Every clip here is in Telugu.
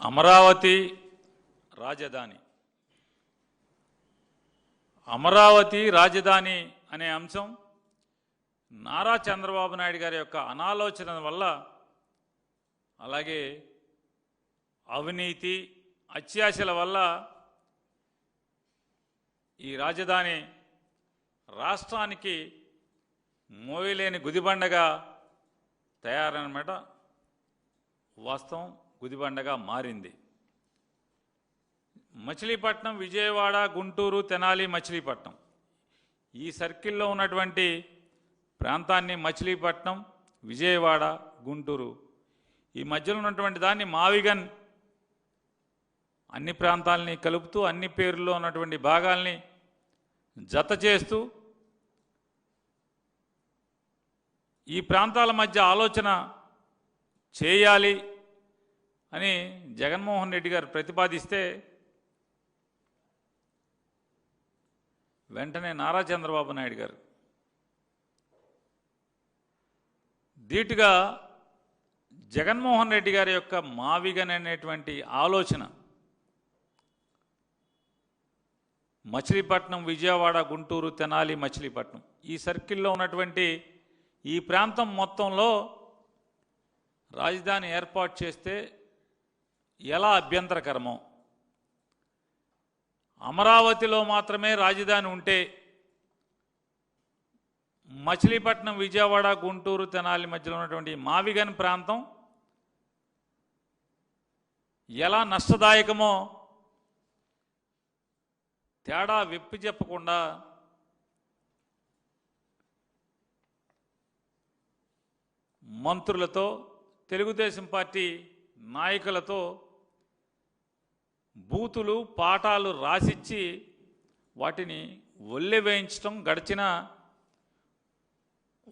అమరావతి రాజధాని. అమరావతి రాజధాని అనే అంశం నారా చంద్రబాబు నాయుడు గారి యొక్క అనాలోచన వల్ల, అలాగే అవినీతి అత్యాశల వల్ల ఈ రాజధాని రాష్ట్రానికి మోయలేని గుదిబండగా తయారన్నమాట. వాస్తవం, గుదిబండగా మారింది. మచిలీపట్నం, విజయవాడ, గుంటూరు, తెనాలి, మచిలీపట్నం ఈ సర్కిల్లో ఉన్నటువంటి ప్రాంతాన్ని మచిలీపట్నం, విజయవాడ, గుంటూరు ఈ మధ్యలో ఉన్నటువంటి దాన్ని మావిగన్ అన్ని ప్రాంతాలని కలుపుతూ అన్ని పేర్లలో ఉన్నటువంటి భాగాల్ని జత చేస్తూ ఈ ప్రాంతాల మధ్య ఆలోచన చేయాలి అని జగన్మోహన్ రెడ్డి గారు ప్రతిపాదిస్తే వెంటనే నారా చంద్రబాబు నాయుడు గారు ధీటుగా జగన్మోహన్ రెడ్డి గారి యొక్క మావిగన్ అనేటువంటి ఆలోచన మచిలీపట్నం, విజయవాడ, గుంటూరు, తెనాలి, మచిలీపట్నం ఈ సర్కిల్లో ఉన్నటువంటి ఈ ప్రాంతం మొత్తంలో రాజధాని ఏర్పాటు చేస్తే ఎలా అభ్యంతరకరమో, అమరావతిలో మాత్రమే రాజధాని ఉంటే మచిలీపట్నం, విజయవాడ, గుంటూరు, తెనాలి మధ్యలో ఉన్నటువంటి మావిగన్ ప్రాంతం ఎలా నష్టదాయకమో తేడా విప్పి చెప్పకుండా మంత్రులతో, తెలుగుదేశం పార్టీ నాయకులతో బూతులు పాఠాలు రాసిచ్చి వాటిని ఒల్లె వేయించడం గడిచిన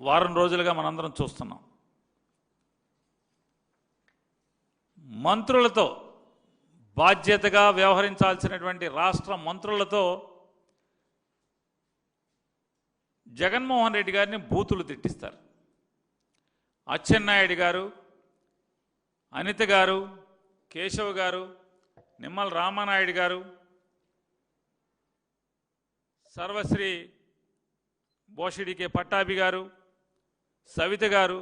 వారం రోజులుగా మనందరం చూస్తున్నాం. మంత్రులతో, బాధ్యతగా వ్యవహరించాల్సినటువంటి రాష్ట్ర మంత్రులతో జగన్మోహన్ రెడ్డి గారిని బూతులు తిట్టిస్తారు. అచ్చెన్నాయుడు గారు, అనిత గారు, కేశవ్ గారు, నిమ్మల రామానాయుడు గారు, సర్వశ్రీ బోషిడికే పట్టాభి గారు, సవిత గారు,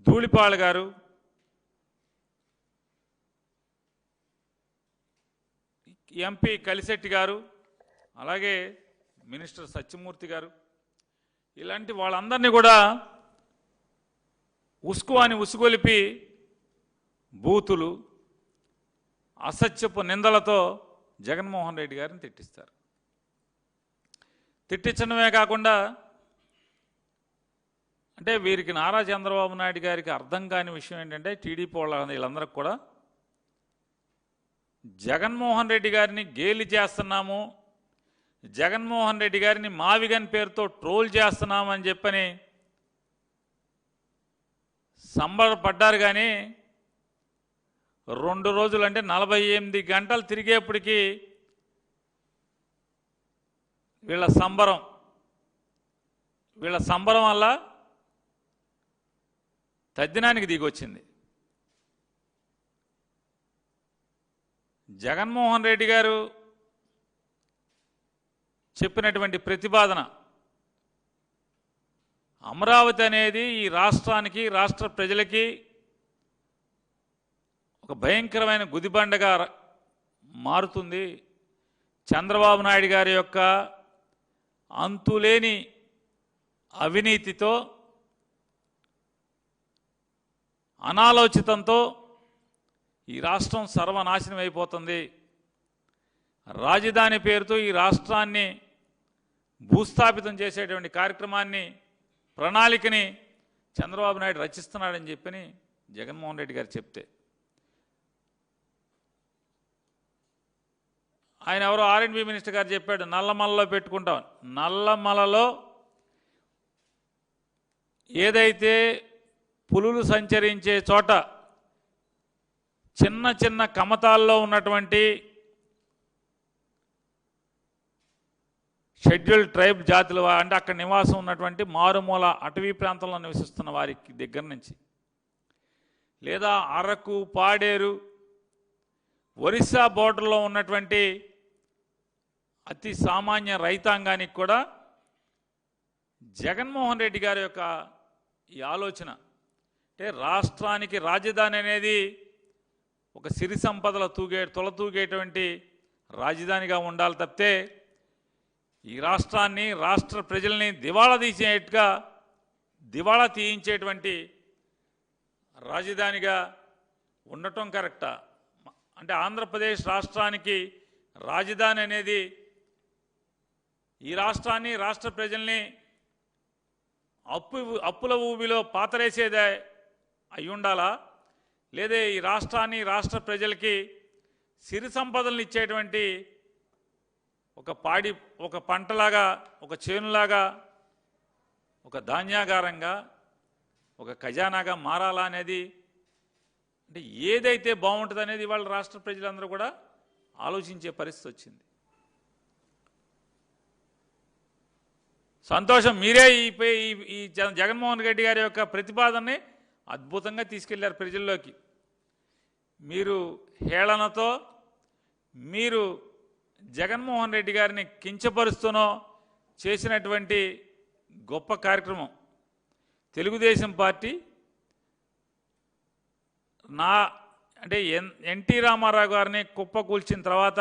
ధూళిపాళ గారు, ఎంపీ కలిశెట్టి గారు, అలాగే మినిస్టర్ సత్యమూర్తి గారు, ఇలాంటి వాళ్ళందరినీ కూడా ఉస్కువాని ఉసుగొలిపి బూతులు, అసత్యపు నిందలతో జగన్మోహన్ రెడ్డి గారిని తిట్టిస్తారు. తిట్టించడమే కాకుండా, అంటే వీరికి నారా చంద్రబాబు నాయుడు గారికి అర్థం కాని విషయం ఏంటంటే, టీడీపీ వాళ్ళ వీళ్ళందరికీ కూడా జగన్మోహన్ రెడ్డి గారిని గేలి చేస్తున్నాము, జగన్మోహన్ రెడ్డి గారిని మావిగన్ పేరుతో ట్రోల్ చేస్తున్నామని చెప్పని సంబరపడ్డారు. కానీ 2 రోజులు అంటే 48 గంటలు తిరిగేప్పటికీ వీళ్ళ సంబరం వల్ల తద్దినానికి దిగొచ్చింది. జగన్మోహన్ రెడ్డి గారు చెప్పినటువంటి ప్రతిపాదన, అమరావతి అనేది ఈ రాష్ట్రానికి, రాష్ట్ర ప్రజలకి ఒక భయంకరమైన గుదిబండగా మారుతుంది. చంద్రబాబు నాయుడు గారి యొక్క అంతులేని అవినీతితో, అనాలోచితంతో ఈ రాష్ట్రం సర్వనాశనం అయిపోతుంది. రాజధాని పేరుతో ఈ రాష్ట్రాన్ని భూస్థాపితం చేసేటువంటి కార్యక్రమాన్ని, ప్రణాళికని చంద్రబాబు నాయుడు రచిస్తున్నాడని చెప్పని జగన్మోహన్ రెడ్డి గారు చెప్తే, ఆయన ఎవరో R&B మినిస్టర్ గారు చెప్పాడు, నల్లమలలో పెట్టుకుంటాం. నల్లమలలో ఏదైతే పులులు సంచరించే చోట చిన్న చిన్న కమతాల్లో ఉన్నటువంటి షెడ్యూల్డ్ ట్రైబ్ జాతులు, అంటే అక్కడ నివాసం ఉన్నటువంటి మారుమూల అటవీ ప్రాంతంలో నివసిస్తున్న వారికి దగ్గర నుంచి, లేదా అరకు, పాడేరు, ఒరిస్సా బోర్డర్లో ఉన్నటువంటి అతి సామాన్య రైతాంగానికి కూడా జగన్మోహన్ రెడ్డి గారి యొక్క ఈ ఆలోచన అంటే రాష్ట్రానికి రాజధాని అనేది ఒక సిరి సంపదల తొలతూగేటువంటి రాజధానిగా ఉండాలి తప్పితే ఈ రాష్ట్రాన్ని రాష్ట్ర ప్రజల్ని దివాళా తీయించేటువంటి రాజధానిగా ఉండటం కరెక్టా? అంటే ఆంధ్రప్రదేశ్ రాష్ట్రానికి రాజధాని అనేది ఈ రాష్ట్రాన్ని రాష్ట్ర ప్రజల్ని అప్పుల ఊబిలో పాతరేసేదే అయి ఉండాలా? లేదా ఈ రాష్ట్రాన్ని రాష్ట్ర ప్రజలకి సిరి సంపదలను ఇచ్చేటువంటి ఒక పంటలాగా, ఒక చేనులాగా, ఒక ధాన్యాగారంగా, ఒక ఖజానాగా మారాలా అనేది అంటే ఏదైతే బాగుంటుంది అనేది వాళ్ళ రాష్ట్ర ప్రజలందరూ కూడా ఆలోచించే పరిస్థితి వచ్చింది. సంతోషం, మీరే ఈ జగన్మోహన్ రెడ్డి గారి యొక్క ప్రతిపాదనని అద్భుతంగా తీసుకెళ్లారు ప్రజల్లోకి. మీరు హేళనతో మీరు జగన్మోహన్ రెడ్డి గారిని కించపరుస్తూనో చేసినటువంటి గొప్ప కార్యక్రమం. తెలుగుదేశం పార్టీ అంటే ఎన్టీ రామారావు గారిని కుప్పకూల్చిన తర్వాత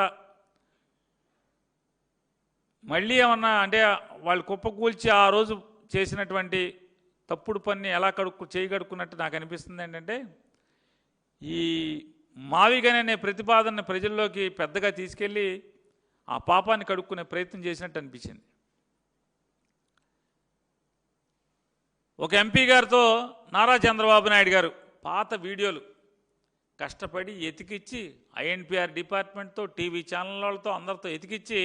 మళ్ళీ ఏమన్నా అంటే వాళ్ళు కుప్పకూల్చి ఆ రోజు చేసినటువంటి తప్పుడు పని ఎలా చేయగడుకున్నట్టు నాకు అనిపిస్తుంది. ఏంటంటే ఈ మావిగన్ అనే ప్రతిపాదన ప్రజల్లోకి పెద్దగా తీసుకెళ్ళి ఆ పాపాన్ని కడుక్కునే ప్రయత్నం చేసినట్టు అనిపించింది. ఒక ఎంపీ గారితో నారా చంద్రబాబు నాయుడు గారు పాత వీడియోలు కష్టపడి ఎతికిచ్చి ఐఎన్పిఆర్ డిపార్ట్మెంట్తో, టీవీ ఛానల్ వాళ్ళతో అందరితో ఎతికిచ్చి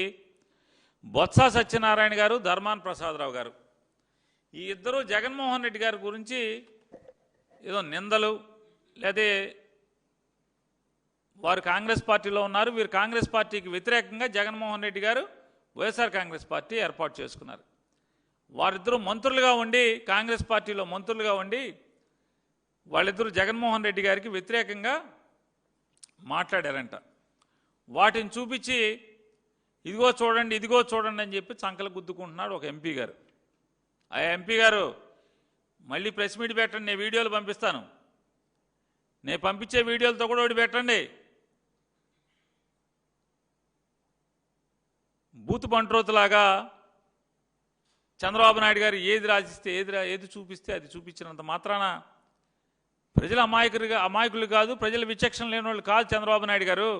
బొత్స సత్యనారాయణ గారు, ధర్మాన ప్రసాదరావు గారు ఈ ఇద్దరు జగన్మోహన్ రెడ్డి గారి గురించి ఏదో నిందలు, లేదా వారు కాంగ్రెస్ పార్టీలో ఉన్నారు, వీరు కాంగ్రెస్ పార్టీకి వ్యతిరేకంగా జగన్మోహన్ రెడ్డి గారు వైఎస్ఆర్ కాంగ్రెస్ పార్టీ ఏర్పాటు చేసుకున్నారు. వారిద్దరూ మంత్రులుగా ఉండి, కాంగ్రెస్ పార్టీలో మంత్రులుగా ఉండి వాళ్ళిద్దరూ జగన్మోహన్ రెడ్డి గారికి వ్యతిరేకంగా మాట్లాడారంట. వాటిని చూపించి ఇదిగో చూడండి అని చెప్పి చంకలు గుద్దుకుంటున్నాడు ఒక ఎంపీ గారు. ఆ ఎంపీ గారు మళ్ళీ ప్రెస్ మీట్ పెట్టండి, నేను వీడియోలు పంపిస్తాను, నేను పంపించే వీడియోలతో కూడా ఒకటి పెట్టండి. బూతు బంట్రోతులాగా చంద్రబాబు నాయుడు గారు ఏది రాసిస్తే ఏది చూపిస్తే అది చూపించినంత మాత్రాన ప్రజలు అమాయకులు కాదు, ప్రజల విచక్షణ లేని వాళ్ళు కాదు చంద్రబాబు నాయుడు గారు.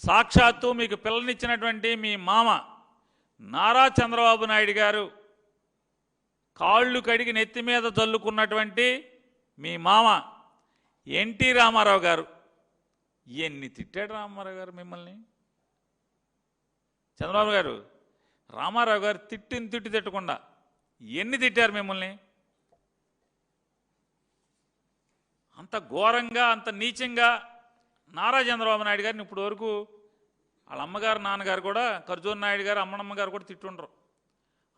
సాక్షాత్తు మీకు పిల్లనిచ్చినటువంటి మీ మామ నారా చంద్రబాబు నాయుడు గారు కాళ్ళు కడిగి నెత్తి మీద జల్లుకున్నటువంటి మీ మామ ఎన్టీ రామారావు గారు ఎన్ని తిట్టాడు రామారావు గారు మిమ్మల్ని. చంద్రబాబు గారు రామారావు గారు తిట్టు తిట్టకుండా ఎన్ని తిట్టారు మిమ్మల్ని. అంత ఘోరంగా, అంత నీచంగా నారా చంద్రబాబు నాయుడు గారిని ఇప్పుడు వరకు వాళ్ళ అమ్మగారు, నాన్నగారు కూడా, ఖర్జూర్ నాయుడు గారు, అమ్మనమ్మ గారు కూడా తిట్టుండరు.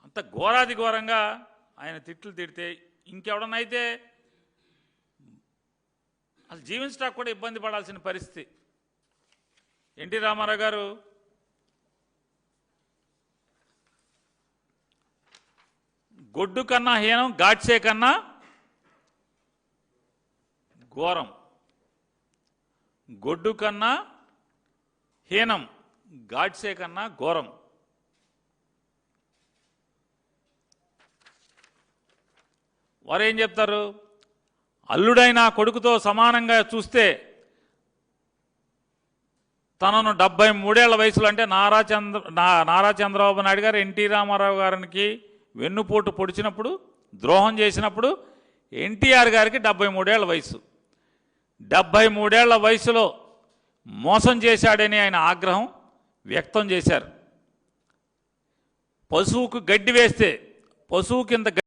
అంత ఘోరాది ఘోరంగా ఆయన తిట్లు తిడితే ఇంకెవడనైతే అసలు జీవించడానికి కూడా ఇబ్బంది పడాల్సిన పరిస్థితి. ఎన్టీ రామారావు గారు గొడ్డు కన్నా హీనం, గాడ్సే కన్నా ఘోరం. గొడ్డు కన్నా హీనం, గాడ్సే కన్నా ఘోరం. వారు ఏం చెప్తారు? అల్లుడైన కొడుకుతో సమానంగా చూస్తే తనను 73 వయసులో అంటే నారా చంద్రబాబు నాయుడు గారు ఎన్టీ రామారావు గారికి వెన్నుపోటు పొడిచినప్పుడు, ద్రోహం చేసినప్పుడు ఎన్టీఆర్ గారికి 73 వయసు. 73 వయసులో మోసం చేశాడని ఆయన ఆగ్రహం వ్యక్తం చేశారు. పశువుకు గడ్డి వేస్తే పశువు కింద